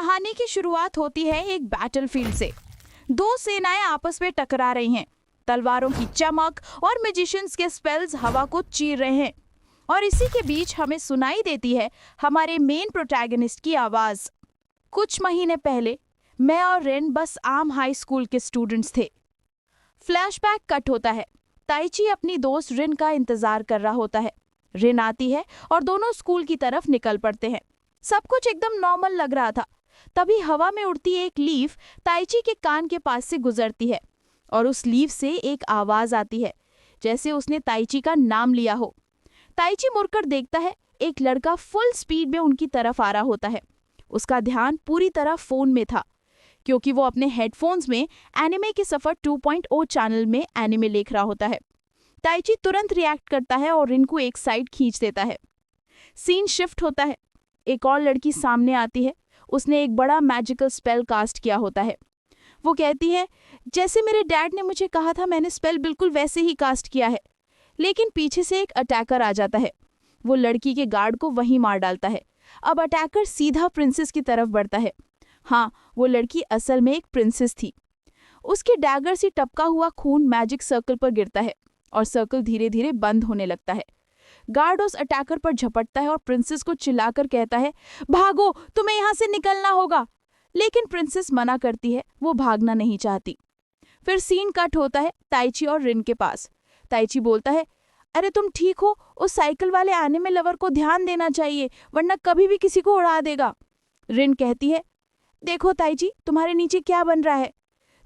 कहानी की शुरुआत होती है एक बैटलफील्ड से। दो सेनाएं आपस में टकरा रही हैं। तलवारों की चमक और मैजिशियंस के स्पेल्स हवा को चीर रहे हैं। और इसी के बीच हमें सुनाई देती है हमारे मेन प्रोटैगनिस्ट की आवाज। कुछ महीने पहले मैं और रिन बस आम हाई स्कूल के स्टूडेंट्स थे। फ्लैशबैक कट होता है। ताइची अपनी दोस्त रिन का इंतजार कर रहा होता है। रिन आती है और दोनों स्कूल की तरफ निकल पड़ते हैं। सब कुछ एकदम नॉर्मल लग रहा था। तभी हवा में उड़ती एक लीफ ताइची के कान के पास से गुजरती है और उस लीफ से एक आवाज आती है, जैसे उसने ताइची का नाम लिया हो। ताइची मुड़कर देखता है, एक लड़का फुल स्पीड में उनकी तरफ आ रहा होता है। उसका ध्यान पूरी तरह फोन में था, क्योंकि वो अपने हेडफोन्स में एनिमे के सफर 2.0 चैनल में एनिमे देख रहा होता है। ताइची तुरंत रिएक्ट करता है और इनको एक साइड खींच देता है। सीन शिफ्ट होता है। एक और लड़की सामने आती है। उसने एक बड़ा मैजिकल स्पेल कास्ट किया होता है। वो कहती है, जैसे मेरे डैड ने मुझे कहा था, मैंने स्पेल बिल्कुल वैसे ही कास्ट किया है। लेकिन पीछे से एक अटैकर आ जाता है। वो लड़की के गार्ड को वहीं मार डालता है। अब अटैकर सीधा प्रिंसेस की तरफ बढ़ता है। हाँ, वो लड़की असल में एक प्रिंसेस थी। उसके डैगर से टपका हुआ खून मैजिक सर्कल पर गिरता है और सर्कल धीरे धीरे बंद होने लगता है। गार्ड उस अटैकर पर झपटता है और प्रिंसेस को चिल्लाकर कहता है, भागो, तुम्हें यहाँ से निकलना होगा। लेकिन प्रिंसेस मना करती है, वो भागना नहीं चाहती। फिर सीन कट होता है ताइची और रिन के पास। ताइची बोलता है, अरे तुम ठीक हो? उस साइकिल वाले एनिमे लवर को ध्यान देना चाहिए, वरना कभी भी किसी को उड़ा देगा। रिन कहती है, देखो ताइची, तुम्हारे नीचे क्या बन रहा है।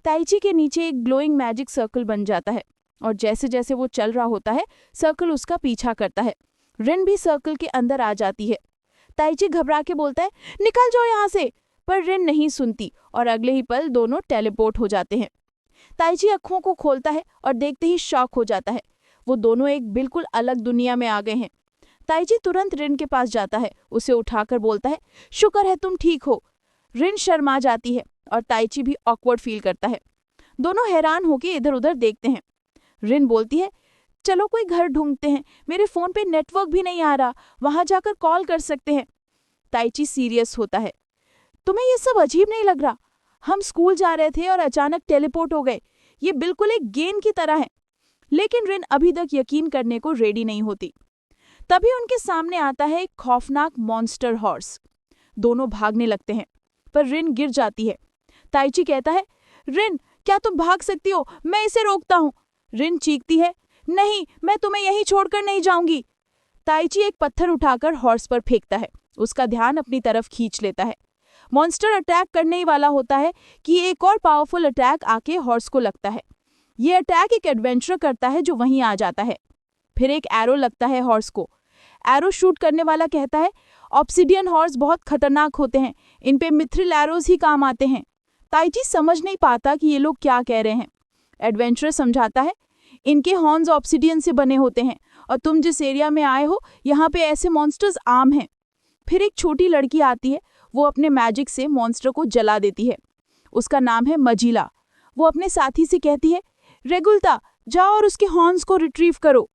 ताइची के नीचे एक ग्लोइंग मैजिक सर्कल बन जाता है और जैसे जैसे वो चल रहा होता है, सर्कल उसका पीछा करता है। रिन भी सर्कल के अंदर आ जाती है। ताइची घबरा के बोलता है, निकल जाओ यहाँ से, पर रिन नहीं सुनती और अगले ही पल दोनों टेलीपोर्ट हो जाते हैं। ताइची आंखों को खोलता है और देखते ही शॉक हो जाता है। वो दोनों एक बिल्कुल अलग दुनिया में आ गए हैं। ताइची तुरंत रिन के पास जाता है, उसे उठाकर बोलता है, शुक्र है तुम ठीक हो। रिन शर्मा जाती है और ताइची भी ऑकवर्ड फील करता है। दोनों हैरान होकर इधर उधर देखते हैं। रिन बोलती है, चलो कोई घर ढूंढते हैं, मेरे फोन पे नेटवर्क भी नहीं आ रहा, वहां जाकर कॉल कर सकते हैं। ताइची सीरियस होता है, तुम्हें ये सब अजीब नहीं लग रहा? हम स्कूल जा रहे थे और अचानक टेलीपोर्ट हो गए। ये बिल्कुल एक गेम की तरह है। लेकिन रिन अभी तक यकीन करने को रेडी नहीं होती। तभी उनके सामने आता है एक खौफनाक मॉन्स्टर हॉर्स। दोनों भागने लगते हैं, पर रिन गिर जाती है। ताइची कहता है, रिन, क्या तुम भाग सकती हो? मैं इसे रोकता हूँ। रिन चीखती है, नहीं, मैं तुम्हें यहीं छोड़कर नहीं जाऊंगी। ताइची एक पत्थर उठाकर हॉर्स पर फेंकता है। उसका ध्यान अपनी तरफ खींच लेता है। मॉन्स्टर अटैक करने ही वाला होता है कि एक और पावरफुल अटैक आके हॉर्स को लगता है। ये अटैक एक एडवेंचर करता है जो वहीं आ जाता है। फिर एक एरो लगता है हॉर्स को। एरो शूट करने वाला कहता है, ऑब्सिडियन हॉर्स बहुत खतरनाक होते हैं, इन पे मिथ्रिल एरोज ही काम आते हैं। ताइची समझ नहीं पाता कि ये लोग क्या कह रहे हैं। एडवेंचर समझाता है, इनके हॉर्न्स ऑब्सिडियन से बने होते हैं और तुम जिस एरिया में आए हो, यहाँ पे ऐसे मॉन्स्टर्स आम हैं। फिर एक छोटी लड़की आती है। वो अपने मैजिक से मॉन्स्टर को जला देती है। उसका नाम है मजीला। वो अपने साथी से कहती है, रेगुलता, जाओ और उसके हॉर्न्स को रिट्रीव करो।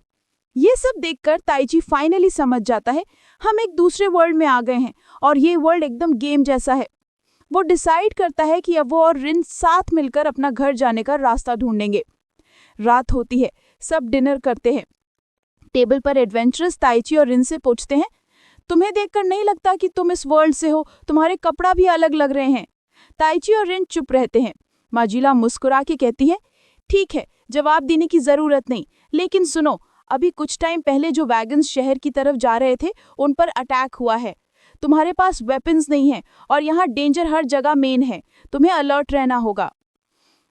ये सब देखकर ताइची फाइनली समझ जाता है, हम एक दूसरे वर्ल्ड में आ गए हैं और ये वर्ल्ड एकदम गेम जैसा है। वो डिसाइड करता है कि अब वो और रिन साथ मिलकर अपना घर जाने का रास्ता ढूंढेंगे। रात होती है, सब डिनर करते हैं। टेबल पर एडवेंचरस ताइची और रिन से पूछते हैं, तुम्हें देखकर नहीं लगता कि तुम इस वर्ल्ड से हो? तुम्हारे कपड़ा भी अलग लग रहे हैं। ताइची और रिन चुप रहते हैं। मजीला मुस्कुरा के कहती है, ठीक है, जवाब देने की जरूरत नहीं, लेकिन सुनो, अभी कुछ टाइम पहले जो वैगन्स शहर की तरफ जा रहे थे, उन पर अटैक हुआ है। तुम्हारे पास वेपन्स नहीं है और यहाँ डेंजर हर जगह मेन है। तुम्हें अलर्ट रहना होगा।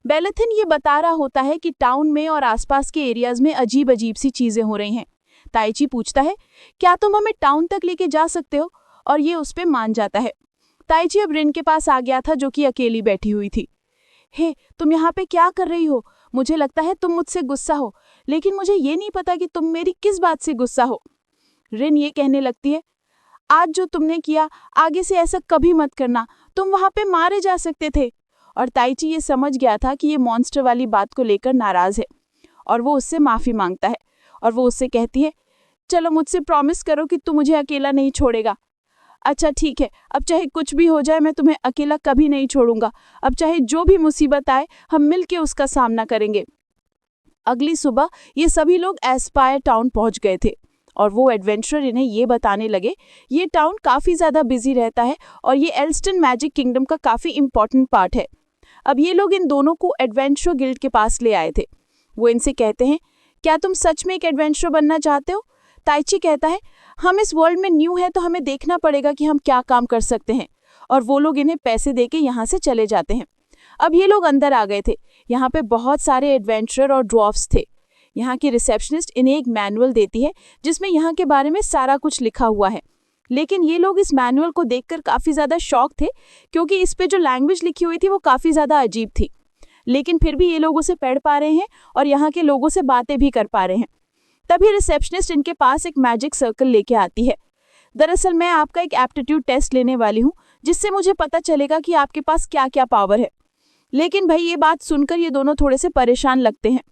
बेलेथिन ये बता रहा होता है कि टाउन में और आसपास के एरियाज में अजीब अजीब सी चीजें हो रही हैं। ताइची पूछता है, क्या तुम हमें टाउन तक लेके जा सकते हो? और ये उस पे मान जाता है। ताइची अब रिन के पास आ गया था, जो कि अकेली बैठी हुई थी। हे, तुम यहाँ पे क्या कर रही हो? मुझे लगता है तुम मुझसे गुस्सा हो, लेकिन मुझे ये नहीं पता कि तुम मेरी किस बात से गुस्सा हो। रिन ये कहने लगती है, आज जो तुमने किया, आगे से ऐसा कभी मत करना, तुम वहां पे मारे जा सकते थे। और ताइची ये समझ गया था कि ये मॉन्स्टर वाली बात को लेकर नाराज है और वो उससे माफी मांगता है। और वो उससे कहती है, चलो मुझसे प्रॉमिस करो कि तू मुझे अकेला नहीं छोड़ेगा। अच्छा ठीक है, अब चाहे कुछ भी हो जाए मैं तुम्हें अकेला कभी नहीं छोड़ूंगा। अब चाहे जो भी मुसीबत आए हम मिलके उसका सामना करेंगे। अगली सुबह ये सभी लोग एस्पायर टाउन पहुंच गए थे और वो एडवेंचरर इन्हें ये बताने लगे ये टाउन काफ़ी ज़्यादा बिजी रहता है और ये एल्स्टन मैजिक किंगडम का काफ़ी इंपॉर्टेंट पार्ट है। अब ये लोग इन दोनों को एडवेंचर गिल्ड के पास ले आए थे। वो इनसे कहते हैं, क्या तुम सच में एक एडवेंचर बनना चाहते हो? ताइची कहता है, हम इस वर्ल्ड में न्यू है तो हमें देखना पड़ेगा कि हम क्या काम कर सकते हैं। और वो लोग इन्हें पैसे देके यहाँ से चले जाते हैं। अब ये लोग अंदर आ गए थे। यहाँ पे बहुत सारे एडवेंचरर और ड्वार्फ्स थे। यहाँ की रिसेप्शनिस्ट इन्हें एक मैनुअल देती है जिसमें यहाँ के बारे में सारा कुछ लिखा हुआ है। लेकिन ये लोग इस मैनुअल को देखकर काफ़ी ज़्यादा शॉक थे क्योंकि इस पे जो लैंग्वेज लिखी हुई थी वो काफ़ी ज़्यादा अजीब थी। लेकिन फिर भी ये लोग उसे पढ़ पा रहे हैं और यहाँ के लोगों से बातें भी कर पा रहे हैं। तभी रिसेप्शनिस्ट इनके पास एक मैजिक सर्कल लेके आती है। दरअसल मैं आपका एक एप्टीट्यूड टेस्ट लेने वाली हूँ जिससे मुझे पता चलेगा कि आपके पास क्या क्या पावर है। लेकिन भाई ये बात सुनकर ये दोनों थोड़े से परेशान लगते हैं।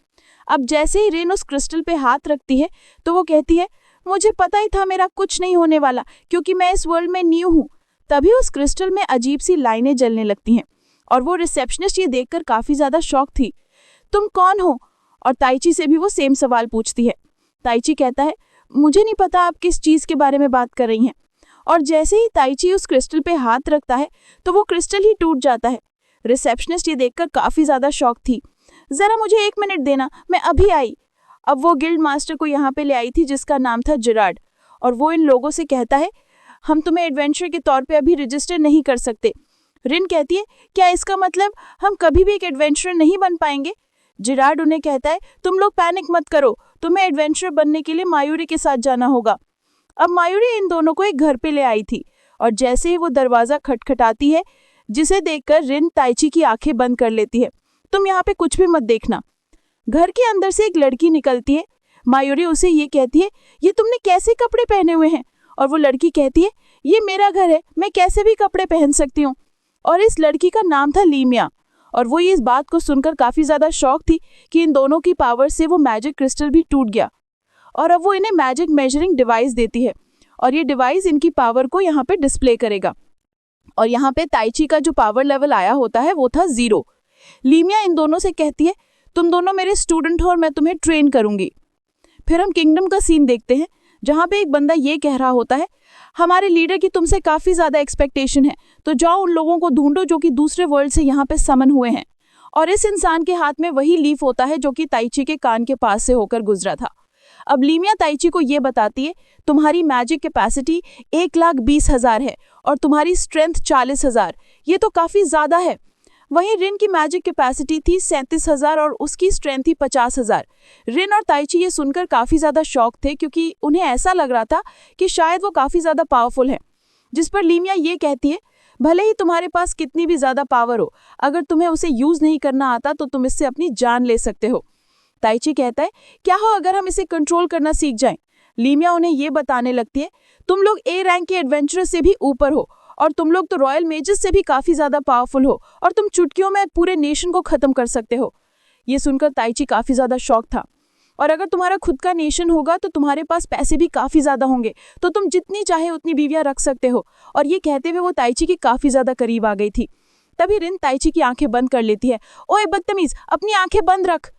अब जैसे ही रिन उस क्रिस्टल पे हाथ रखती है तो वो कहती है, मुझे पता ही था मेरा कुछ नहीं होने वाला क्योंकि मैं इस वर्ल्ड में न्यू हूँ। तभी उस क्रिस्टल में अजीब सी लाइनें जलने लगती हैं और वो रिसेप्शनिस्ट ये देखकर काफ़ी ज़्यादा शॉक थी। तुम कौन हो? और ताइची से भी वो सेम सवाल पूछती है। ताइची कहता है, मुझे नहीं पता आप किस चीज़ के बारे में बात कर रही हैं। और जैसे ही ताइची उस क्रिस्टल पे हाथ रखता है तो वो क्रिस्टल ही टूट जाता है। रिसेप्शनिस्ट ये देखकर काफ़ी ज़्यादा शॉक थी। ज़रा मुझे 1 मिनट देना, मैं अभी आई। अब वो गिल्ड मास्टर को यहाँ पे ले आई थी जिसका नाम था जेरार्ड और वो इन लोगों से कहता है, हम तुम्हें एडवेंचर के तौर पे अभी रजिस्टर नहीं कर सकते। रिन कहती है, क्या इसका मतलब हम कभी भी एक एडवेंचरर नहीं बन पाएंगे? जेरार्ड उन्हें कहता है, तुम लोग पैनिक मत करो, तुम्हें एडवेंचरर बनने के लिए मायूरी के साथ जाना होगा। अब मायूरी इन दोनों को एक घर पे ले आई थी और जैसे ही वो दरवाज़ा खटखटाती है जिसे देखकर रिन ताइची की आंखें बंद कर लेती है। तुम यहाँ पे कुछ भी मत देखना। घर के अंदर से एक लड़की निकलती है। मायूरी उसे ये कहती है, ये तुमने कैसे कपड़े पहने हुए हैं? और वो लड़की कहती है, ये मेरा घर है, मैं कैसे भी कपड़े पहन सकती हूँ। और इस लड़की का नाम था लीमिया और वो ये इस बात को सुनकर काफ़ी ज़्यादा शॉक थी कि इन दोनों की पावर से वो मैजिक क्रिस्टल भी टूट गया और अब वो इन्हें मैजिक मेजरिंग डिवाइस देती है और ये डिवाइस इनकी पावर को यहाँ पे डिस्प्ले करेगा। और यहाँ पे ताइची का जो पावर लेवल आया होता है वो था 0। लीमिया इन दोनों से कहती है, तुम दोनों मेरे स्टूडेंट हो और मैं तुम्हें ट्रेन करूंगी। फिर हम किंगडम का सीन देखते हैं जहाँ पे एक बंदा ये कह रहा होता है, हमारे लीडर की तुमसे काफ़ी ज़्यादा एक्सपेक्टेशन है, तो जाओ उन लोगों को ढूंढो जो कि दूसरे वर्ल्ड से यहाँ पे समन हुए हैं। और इस इंसान के हाथ में वही लीफ होता है जो कि ताइची के कान के पास से होकर गुजरा था। अब लीमिया ताइची को ये बताती है, तुम्हारी मैजिक कैपेसिटी 1,20,000 है और तुम्हारी स्ट्रेंथ 40,000, ये तो काफ़ी ज़्यादा है। वहीं रिन की मैजिक कैपेसिटी थी 37,000 और उसकी स्ट्रेंथ थी 50,000। रिन और ताइची ये सुनकर काफ़ी ज़्यादा शॉक थे क्योंकि उन्हें ऐसा लग रहा था कि शायद वो काफ़ी ज़्यादा पावरफुल है। जिस पर लीमिया ये कहती है, भले ही तुम्हारे पास कितनी भी ज़्यादा पावर हो, अगर तुम्हें उसे यूज़ नहीं करना आता तो तुम इससे अपनी जान ले सकते हो। ताइची कहता है, क्या हो अगर हम इसे कंट्रोल करना सीख जाएं? लीमिया उन्हें ये बताने लगती है, तुम लोग ए रैंक के एडवेंचरर से भी ऊपर हो और तुम लोग तो रॉयल मेजेस से भी काफ़ी ज़्यादा पावरफुल हो और तुम चुटकियों में पूरे नेशन को ख़त्म कर सकते हो। ये सुनकर ताइची काफ़ी ज़्यादा शॉक था। और अगर तुम्हारा खुद का नेशन होगा तो तुम्हारे पास पैसे भी काफ़ी ज़्यादा होंगे, तो तुम जितनी चाहे उतनी बीवियाँ रख सकते हो। और ये कहते हुए वो ताइची के काफ़ी ज़्यादा करीब आ गई थी। तभी रिन ताइची की आंखें बंद कर लेती है। ओए बदतमीज़, अपनी आंखें बंद रख।